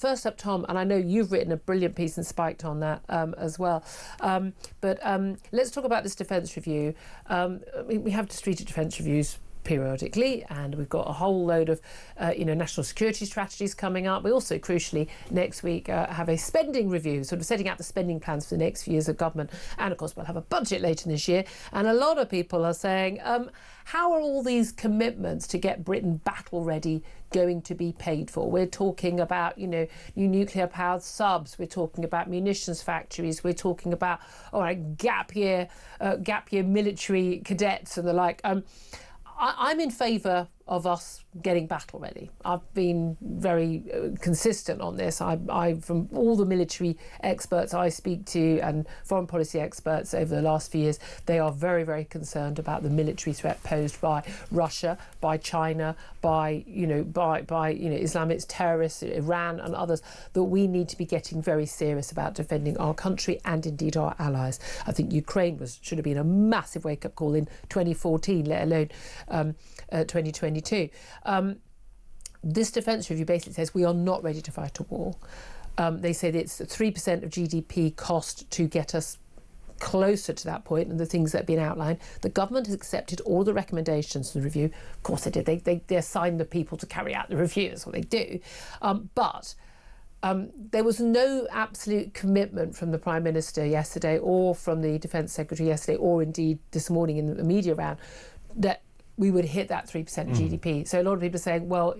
first up, Tom, and I know you've written a brilliant piece and Spiked on that as well. But let's talk about this defence review. We have strategic defence reviews periodically, and we've got a whole load of national security strategies coming up. We also, crucially, next week have a spending review, sort of setting out the spending plans for the next few years of government, and of course we'll have a budget later this year. And a lot of people are saying, how are all these commitments to get Britain battle ready going to be paid for? We're talking about new nuclear powered subs, we're talking about munitions factories, we're talking about gap year military cadets and the like. I'm in favour of us getting battle ready. I've been very consistent on this. I from all the military experts I speak to and foreign policy experts over the last few years, they are very, very concerned about the military threat posed by Russia, by China, by Islamist terrorists, Iran and others, that we need to be getting very serious about defending our country and indeed our allies. I think Ukraine should have been a massive wake-up call in 2014, let alone 2022. This defence review basically says we are not ready to fight a war. They say that it's 3% of GDP cost to get us closer to that point, and the things that have been outlined. The government has accepted all the recommendations in the review. Of course they did. They assigned the people to carry out the review. That's what they do. But there was no absolute commitment from the Prime Minister yesterday or from the Defence Secretary yesterday or indeed this morning in the media round that we would hit that 3% of GDP. So a lot of people are saying, well,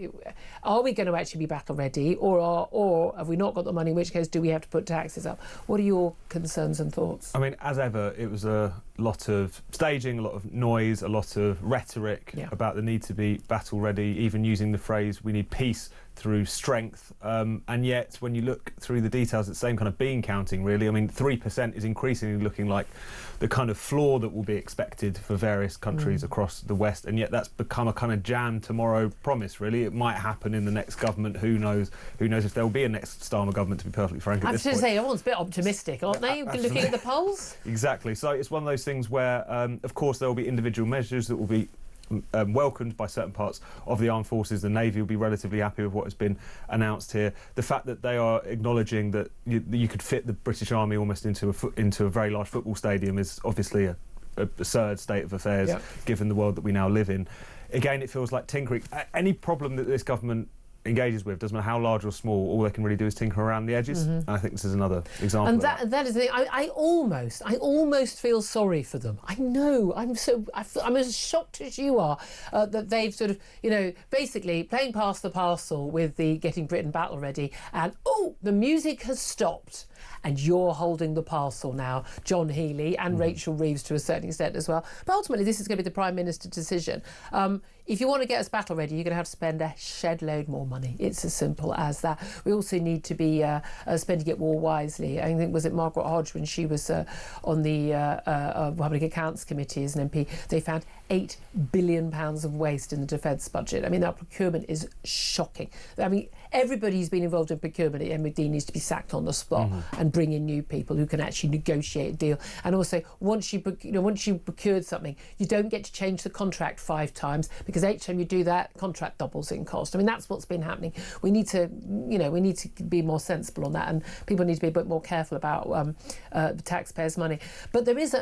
are we going to actually be battle ready, or have we not got the money, in which case do we have to put taxes up? What are your concerns and thoughts? I mean, as ever, it was a lot of staging, a lot of noise, a lot of rhetoric about the need to be battle ready, even using the phrase, we need peace through strength, and yet when you look through the details, it's the same kind of bean counting, really. I mean, 3% is increasingly looking like the kind of floor that will be expected for various countries across the West, and yet that's become a kind of jam tomorrow promise, really. It might happen in the next government. Who knows if there will be a next Starmer government, to be perfectly frank. I was going to say, everyone's a bit optimistic, aren't they? Looking at the polls. Exactly. So it's one of those things where, of course, there will be individual measures that will be welcomed by certain parts of the armed forces. The Navy will be relatively happy with what has been announced here. The fact that they are acknowledging that you could fit the British Army almost into a very large football stadium is obviously a absurd state of affairs, given the world that we now live in. Again, it feels like tinkering. Any problem that this government engages with, doesn't matter how large or small, all they can really do is tinker around the edges. And I think this is another example. And that is the thing. I almost feel sorry for them. I know. I'm as shocked as you are that they've sort of, basically playing past the parcel with the getting Britain battle ready, and the music has stopped. And you're holding the parcel now, John Healey and Rachel Reeves to a certain extent as well. But ultimately, this is going to be the Prime Minister's decision. If you want to get us battle ready, you're going to have to spend a shed load more money. It's as simple as that. We also need to be spending it more wisely. I think, was it Margaret Hodge, when she was on the Public Accounts Committee as an MP, they found £8 billion of waste in the defence budget. I mean, that procurement is shocking. I mean, everybody who's been involved in procurement at MOD needs to be sacked on the spot and bring in new people who can actually negotiate a deal. And also, once you've procured something, you don't get to change the contract 5 times, because each time you do that, contract doubles in cost. I mean, that's what's been happening. We need to be more sensible on that, and people need to be a bit more careful about the taxpayers' money. But there is,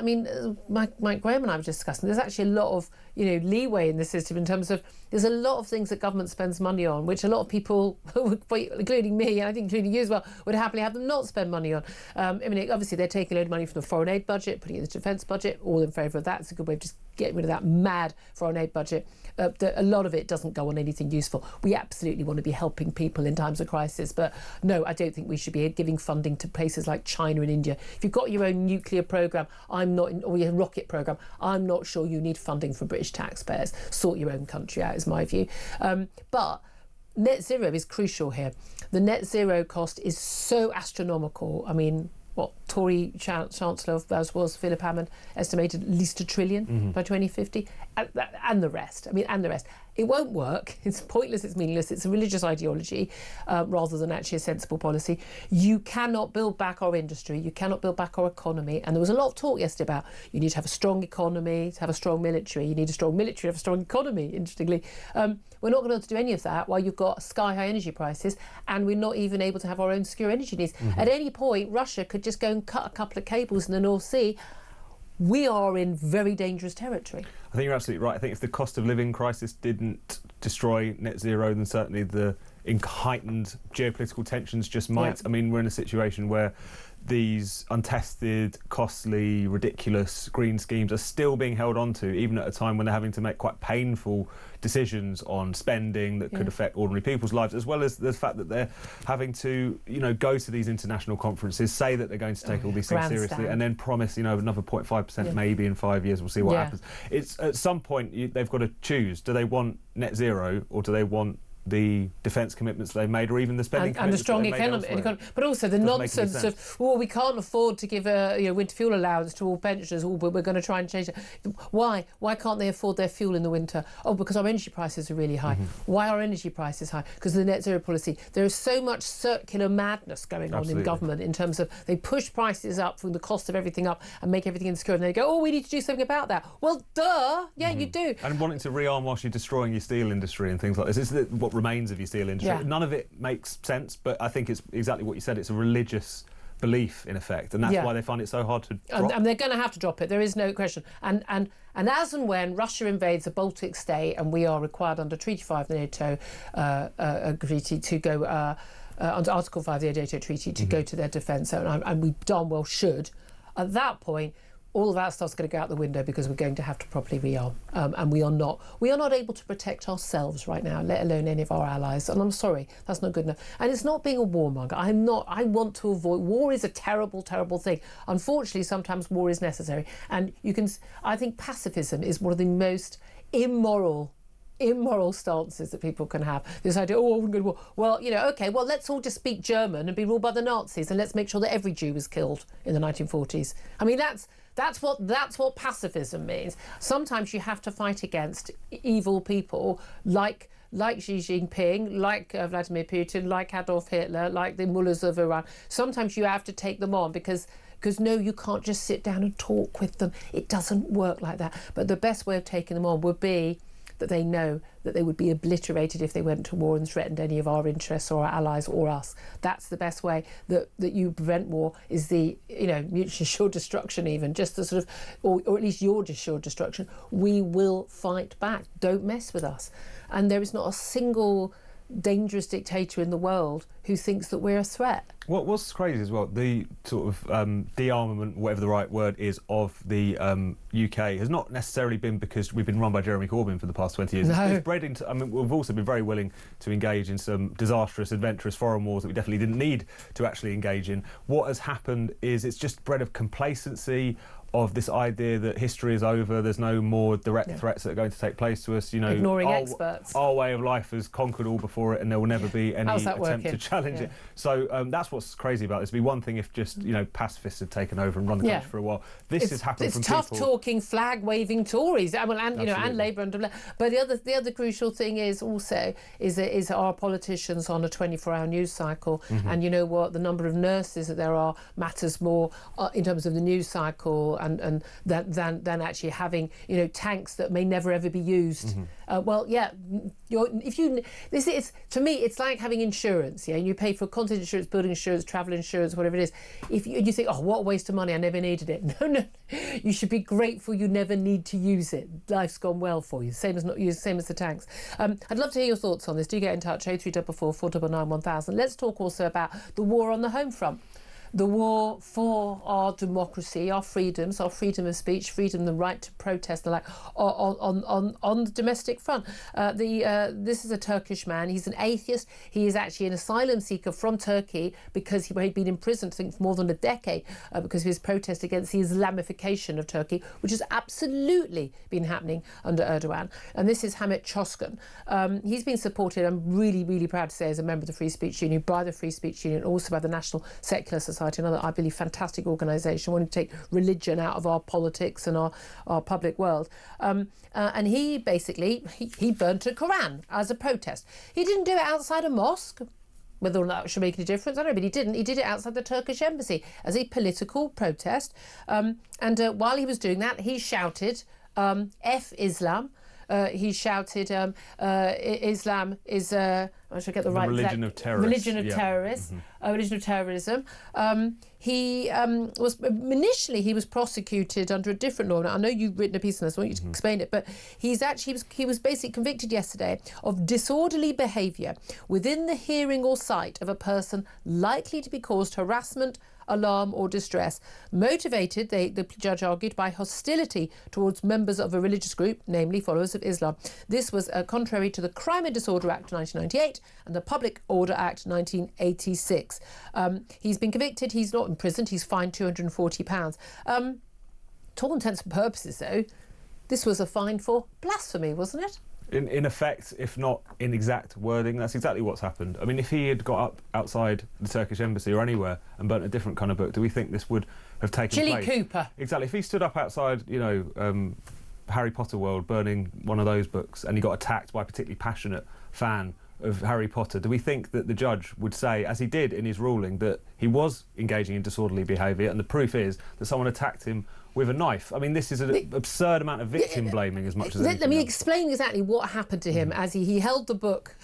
Mike Graham and I were just discussing, there's actually a lot of leeway in the system in terms of there's a lot of things that government spends money on, which a lot of people, including me, and I think including you as well, would happily have them not spend money on. Obviously they're taking a load of money from the foreign aid budget, putting it in the defence budget, all in favour of that. It's a good way of just getting rid of that mad foreign aid budget. A lot of it doesn't go on anything useful. We absolutely want to be helping people in times of crisis, but no, I don't think we should be giving funding to places like China and India. If you've got your own nuclear programme, or your rocket programme, I'm not sure you need funding from British taxpayers. Sort your own country out, is my view. But net zero is crucial here. The net zero cost is so astronomical. I mean, Tory Chancellor, as was Philip Hammond, estimated at least £1 trillion by 2050, and the rest. And the rest. It won't work. It's pointless. It's meaningless. It's a religious ideology rather than actually a sensible policy. You cannot build back our industry. You cannot build back our economy. And there was a lot of talk yesterday about you need to have a strong economy to have a strong military. You need a strong military to have a strong economy, interestingly. We're not going to be able to do any of that while you've got sky-high energy prices, and we're not even able to have our own secure energy needs. At any point, Russia could just go and cut a couple of cables in the North Sea. We are in very dangerous territory. I think you're absolutely right. I think if the cost of living crisis didn't destroy net zero, then certainly the heightened geopolitical tensions just might. Yeah. I mean, we're in a situation where these untested, costly, ridiculous green schemes are still being held on to, even at a time when they're having to make quite painful decisions on spending that could affect ordinary people's lives, as well as the fact that they're having to, go to these international conferences, say that they're going to take all these things seriously, and then promise, another 0.5% maybe in 5 years. We'll see what happens. It's at some point they've got to choose. Do they want net zero, or do they want the defence commitments they've made, or even the spending and a strong economy, but also the nonsense of, well, we can't afford to give a winter fuel allowance to all pensioners, but we're going to try and change it. Why can't they afford their fuel in the winter? Oh, because our energy prices are really high. Why are energy prices high? Because of the net zero policy. There is so much circular madness going on in government in terms of they push prices up from the cost of everything up and make everything insecure, and they go, oh, we need to do something about that. Well, duh, you do. And wanting to rearm whilst you're destroying your steel industry and things like this. This is what remains of your steel industry. Yeah. None of it makes sense, but I think it's exactly what you said. It's a religious belief, in effect, and that's why they find it so hard to drop. And they're going to have to drop it. There is no question. And as and when Russia invades a Baltic state, and we are required under Treaty 5 of the NATO treaty to go under Article 5 of the NATO treaty to go to their defence, and we darn well should. At that point, all of that stuff's going to go out the window, because we're going to have to properly rearm, and we are not able to protect ourselves right now, let alone any of our allies. And I'm sorry, that's not good enough. And it's not being a warmonger. I want to avoid war. Is a terrible, terrible thing. Unfortunately, sometimes war is necessary, and I think pacifism is one of the most immoral stances that people can have. This idea, we're going to war. Well, okay, well, let's all just speak German and be ruled by the Nazis, and let's make sure that every Jew was killed in the 1940s. I mean, that's what pacifism means. Sometimes you have to fight against evil people like Xi Jinping, like Vladimir Putin, like Adolf Hitler, like the mullahs of Iran. Sometimes you have to take them on because no, you can't just sit down and talk with them. It doesn't work like that. But the best way of taking them on would be that they know that they would be obliterated if they went to war and threatened any of our interests or our allies or us. That's the best way that you prevent war, is the mutually assured destruction, even just the sort of, or at least your assured destruction. We will fight back. Don't mess with us. And there is not a single dangerous dictator in the world who thinks that we're a threat. What's crazy as well, the sort of de-armament, whatever the right word is, of the UK has not necessarily been because we've been run by Jeremy Corbyn for the past 20 years. No. It's bred into, we've also been very willing to engage in some disastrous, adventurous foreign wars that we definitely didn't need to actually engage in. What has happened is it's just bred of complacency, of this idea that history is over, there's no more direct threats that are going to take place to us. Ignoring experts. Our way of life has conquered all before it, and there will never be any attempt to challenge it. So that's what's crazy about this. It'd be one thing if just pacifists had taken over and run the country for a while. This has happened from people. It's tough-talking, flag-waving Tories, and Labour and Blair. But the other crucial thing is also is our politicians on a 24-hour news cycle, and you know what? The number of nurses that there are matters more in terms of the news cycle and than actually having tanks that may never ever be used. To me it's like having insurance. You pay for content insurance, building insurance, travel insurance, whatever it is. If you think, what a waste of money, I never needed it. No, you should be grateful you never need to use it. Life's gone well for you. Same as the tanks. I'd love to hear your thoughts on this. Do get in touch. 0344 499 1000. Let's talk also about the war on the home front. The war for our democracy, our freedoms, our freedom of speech, freedom, the right to protest, the like, on the domestic front. This is a Turkish man. He's an atheist. He is actually an asylum seeker from Turkey because he'd been imprisoned, I think, for more than a decade because of his protest against the Islamification of Turkey, which has absolutely been happening under Erdogan. And this is Hamit Çoskan. He's been supported, I'm really, really proud to say, as a member of the Free Speech Union, by the Free Speech Union, also by the National Secular Society Society, another, I believe, fantastic organisation, wanting to take religion out of our politics and our public world. And he basically, he burnt a Koran as a protest. He didn't do it outside a mosque. Whether or not that should make any difference, I don't know, but he didn't. He did it outside the Turkish embassy as a political protest. And while he was doing that, he shouted, F Islam. He shouted, Islam is, I should get the right... religion of terrorists. Religion of terrorists, religion of terrorism. He was, initially he was prosecuted under a different law. Now, I know you've written a piece on this, I want you to explain it, but he was basically convicted yesterday of disorderly behaviour within the hearing or sight of a person likely to be caused harassment, alarm or distress, motivated, the judge argued, by hostility towards members of a religious group, namely followers of Islam. This was contrary to the Crime and Disorder Act 1998 and the Public Order Act 1986. He's been convicted, he's not imprisoned, he's fined £240. To all intents and purposes, though, this was a fine for blasphemy, wasn't it? In effect, if not in exact wording, that's exactly what's happened. I mean, if he had got up outside the Turkish embassy or anywhere and burnt a different kind of book, do we think this would have taken place? Chili Cooper. Exactly. If he stood up outside, Harry Potter world, burning one of those books, and he got attacked by a particularly passionate fan of Harry Potter, do we think that the judge would say, as he did in his ruling, that he was engaging in disorderly behaviour, and the proof is that someone attacked him with a knife? I mean, this is an absurd amount of victim blaming as much as anything Let me else. explain exactly what happened to him as he held the book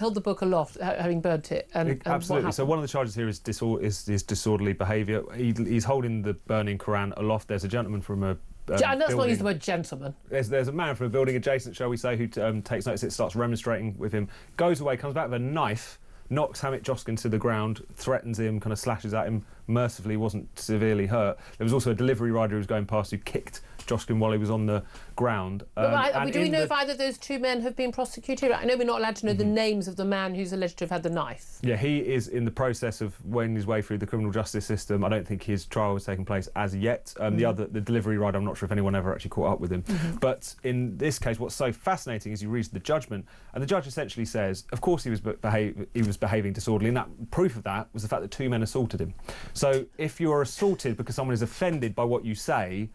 aloft, having burnt it. And Absolutely. So one of the charges here is disorderly behaviour. He's holding the burning Koran aloft. There's a gentleman from a and let's not building. use the word gentleman. There's a man from a building adjacent, shall we say, who takes notice. It starts remonstrating with him, goes away, comes back with a knife, knocks Hamit Joskin to the ground, threatens him, kind of slashes at him. Mercifully, wasn't severely hurt. There was also a delivery rider who was going past who kicked Joskin while he was on the ground. Do we know if either of those two men have been prosecuted? I know we're not allowed to know the names of the man who's alleged to have had the knife. Yeah, he is in the process of wending his way through the criminal justice system. I don't think his trial has taken place as yet. The delivery rider, I'm not sure if anyone ever actually caught up with him. But in this case, what's so fascinating is you read the judgment, and the judge essentially says, of course he was behaving disorderly, and that proof of that was the fact that two men assaulted him. So if you're assaulted because someone is offended by what you say,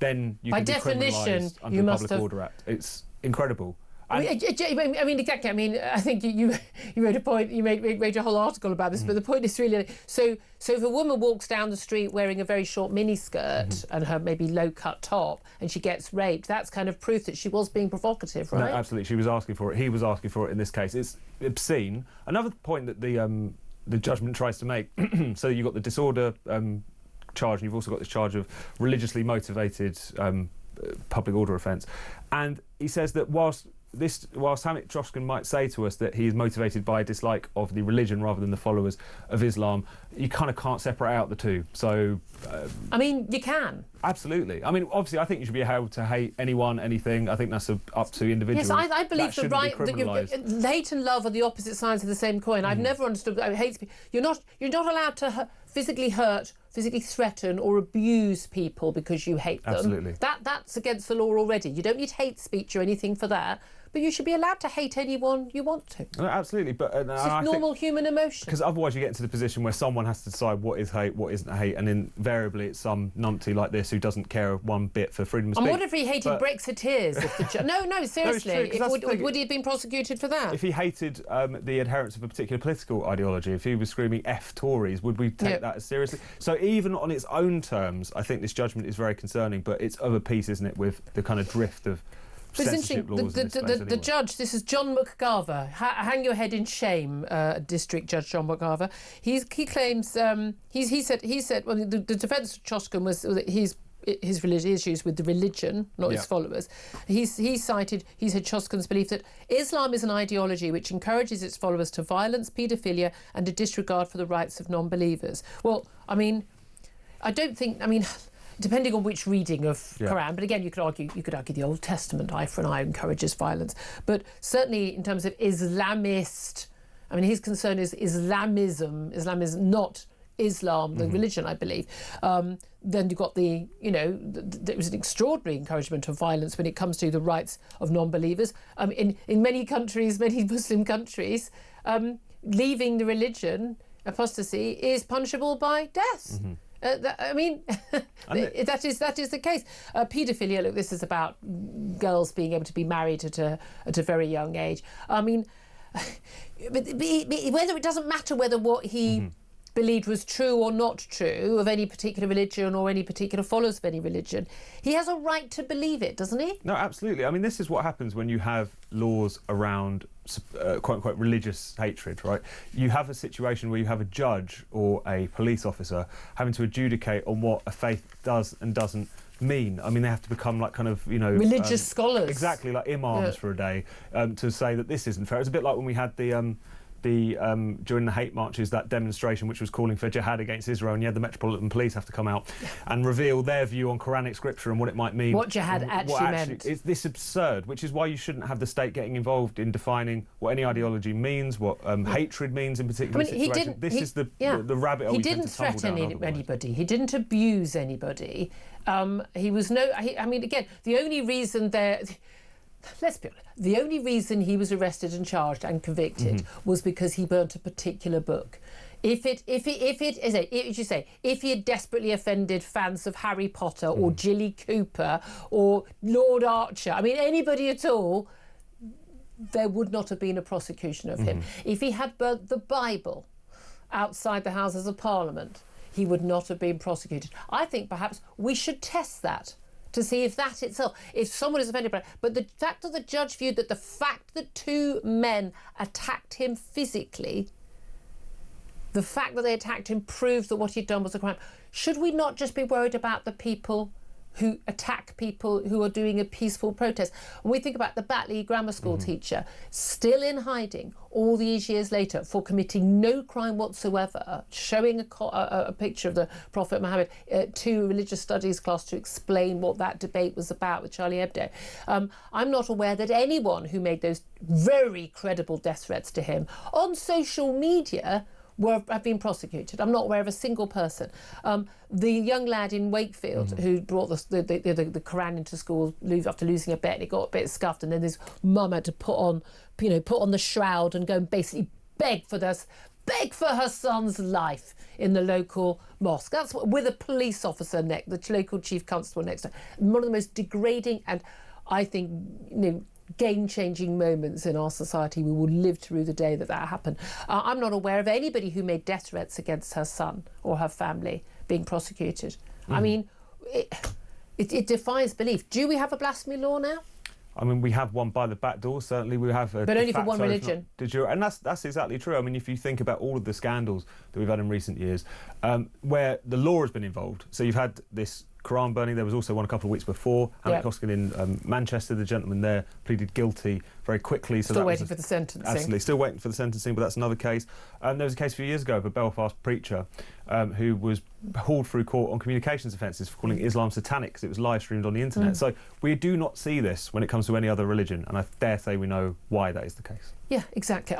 then you can be criminalised under the Public Order Act. It's incredible. Exactly. I mean, I think you made a point. You made a whole article about this, but the point is really so. If a woman walks down the street wearing a very short miniskirt and her maybe low-cut top, and she gets raped, that's kind of proof that she was being provocative, right? No, absolutely. She was asking for it. He was asking for it. In this case, it's obscene. Another point that the judgment tries to make. So you've got the disorder charge, and you've also got this charge of religiously motivated public order offence. And he says that whilst Hamit Joskin might say to us that he is motivated by a dislike of the religion rather than the followers of Islam, you kind of can't separate out the two. So, I mean, you can. Absolutely. I mean, obviously, I think you should be able to hate anyone, anything. I think that's up to individuals. Yes, I believe the right. Hate and love are the opposite sides of the same coin. I've never understood. Hate. You're not allowed to physically hurt, physically threaten or abuse people because you hate them. Absolutely. That's against the law already. You don't need hate speech or anything for that. But you should be allowed to hate anyone you want to. No, absolutely, but it's just normal human emotion. Because otherwise, you get into the position where someone has to decide what is hate, what isn't hate, and invariably it's some numpty like this who doesn't care one bit for freedom of speech. And what if he hated Brexiteers? No, seriously. No, would he have been prosecuted for that? If he hated the adherents of a particular political ideology, if he was screaming F Tories, would we take that as seriously? So even on its own terms, I think this judgment is very concerning. But it's of a piece, isn't it, with the kind of drift of. But it's interesting, the judge, this is John McGarver, hang your head in shame, District Judge John McGarver. He claims, he said, well, the defence of Joskin was that his religious issues with the religion, not his followers. He said Joskin's belief that Islam is an ideology which encourages its followers to violence, paedophilia and a disregard for the rights of non-believers. Well, I mean, depending on which reading of Koran, but again, you could argue the Old Testament, eye for an eye, encourages violence. But certainly in terms of Islamist, I mean, his concern is Islamism. Islam is not Islam, the religion, I believe. Then you've got there was an extraordinary encouragement of violence when it comes to the rights of non-believers. In many countries, many Muslim countries, leaving the religion apostasy is punishable by death. I mean, that is the case. Paedophilia, look, this is about girls being able to be married at a very young age. I mean, whether it doesn't matter whether what he believed was true or not true of any particular religion or any particular followers of any religion, he has a right to believe it, doesn't he? No, absolutely. I mean, this is what happens when you have laws around quote-unquote religious hatred, right? You have a situation where you have a judge or a police officer having to adjudicate on what a faith does and doesn't mean. I mean, they have to become like kind of, you know... religious scholars. Exactly, like imams for a day to say that this isn't fair. It's a bit like when we had the during the hate marches, that demonstration which was calling for jihad against Israel, and you had the Metropolitan Police have to come out and reveal their view on Quranic scripture and what it might mean. What jihad actually meant. It's this absurd, which is why you shouldn't have the state getting involved in defining what any ideology means, what hatred means in particular situations. This is the rabbit hole. He didn't threaten anybody. He didn't abuse anybody. He was I mean, again, the only reason let's be honest, the only reason he was arrested and charged and convicted was because he burnt a particular book. If he had desperately offended fans of Harry Potter or Jilly Cooper or Lord Archer, I mean, anybody at all, there would not have been a prosecution of him. If he had burnt the Bible outside the Houses of Parliament, he would not have been prosecuted. I think perhaps we should test that to see if that itself, if someone is offended by it. But the fact that the judge viewed that the fact that two men attacked him physically, the fact that they attacked him proved that what he'd done was a crime. Should we not just be worried about the people who attack people who are doing a peaceful protest? When we think about the Batley Grammar School teacher, still in hiding all these years later for committing no crime whatsoever, showing a picture of the Prophet Muhammad to a religious studies class to explain what that debate was about with Charlie Hebdo. I'm not aware that anyone who made those very credible death threats to him on social media have been prosecuted. I'm not aware of a single person. The young lad in Wakefield who brought the Koran into school after losing a bet, and it got a bit scuffed, and then his mum had to put on the shroud and go and basically beg for her son's life in the local mosque. That's with a police officer the local chief constable next to her. One of the most degrading and, I think, game-changing moments in our society. We will live through the day that happened. I'm not aware of anybody who made death threats against her son or her family being prosecuted. I mean, it defies belief. Do we have a blasphemy law now? I mean, we have one by the back door, certainly. We have but only for one religion. And that's exactly true. I mean, if you think about all of the scandals that we've had in recent years, where the law has been involved. So you've had this Koran burning. There was also one a couple of weeks before. Alec Hoskin in Manchester, the gentleman there pleaded guilty very quickly. So still waiting for the sentencing. Absolutely, still waiting for the sentencing, but that's another case. There was a case a few years ago of a Belfast preacher who was hauled through court on communications offences for calling Islam satanic because it was live streamed on the internet. So we do not see this when it comes to any other religion, and I dare say we know why that is the case. Yeah, exactly.